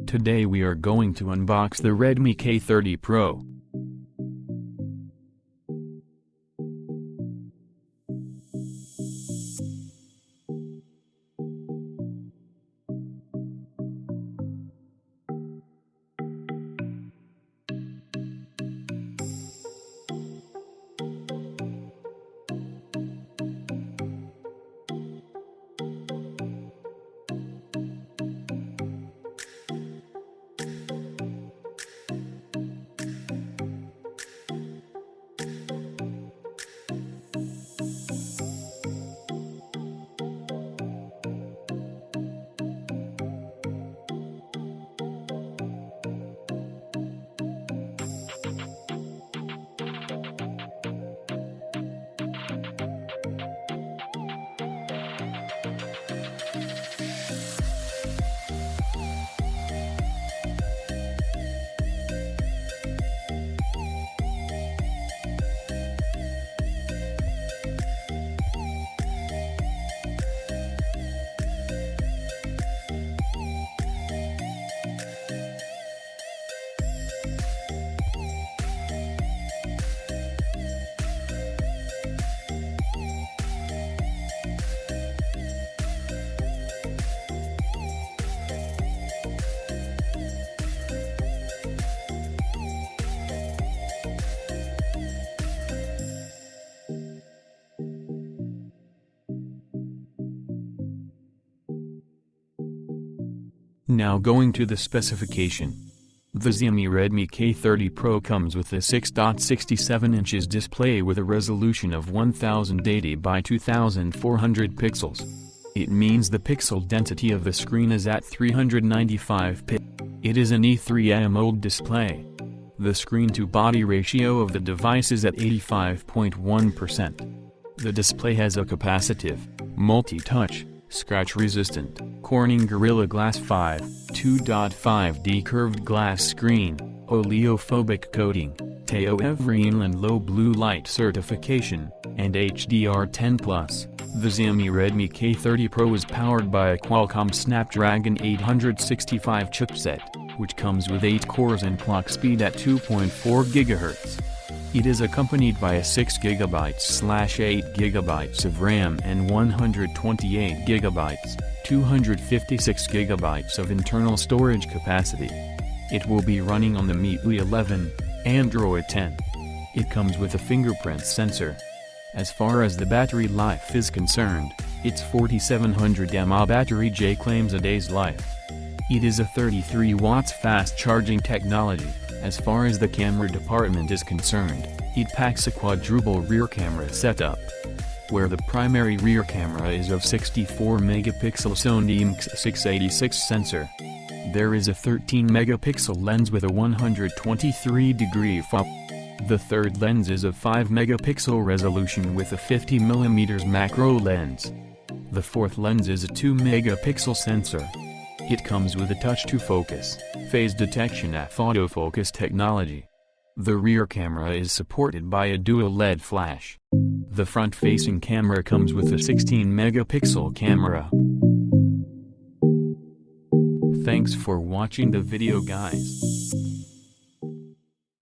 Today we are going to unbox the Redmi K30 Pro. Now going to the specification. The Xiaomi Redmi K30 Pro comes with a 6.67 inches display with a resolution of 1080 by 2400 pixels. It means the pixel density of the screen is at 395 pixels. It is an E3 AMOLED display. The screen-to-body ratio of the device is at 85.1%. The display has a capacitive, multi-touch, scratch-resistant, Corning Gorilla Glass 5, 2.5D curved glass screen, oleophobic coating, M.readan low blue light certification, and HDR10+. The Xiaomi Redmi K30 Pro is powered by a Qualcomm Snapdragon 865 chipset, which comes with 8 cores and clock speed at 2.4 GHz. It is accompanied by a 6GB/8GB of RAM and 128GB, 256GB of internal storage capacity. It will be running on the MIUI 11, Android 10. It comes with a fingerprint sensor. As far as the battery life is concerned, its 4700 mAh battery claims a day's life. It is a 33 watts fast charging technology. As far as the camera department is concerned, it packs a quadruple rear camera setup, where the primary rear camera is of 64-megapixel Sony IMX686 sensor. There is a 13-megapixel lens with a 123-degree FOV. The third lens is a 5-megapixel resolution with a 50mm macro lens. The fourth lens is a 2-megapixel sensor. It comes with a touch-to-focus, phase detection and autofocus technology. The rear camera is supported by a dual LED flash. The front-facing camera comes with a 16-megapixel camera. Thanks for watching the video, guys.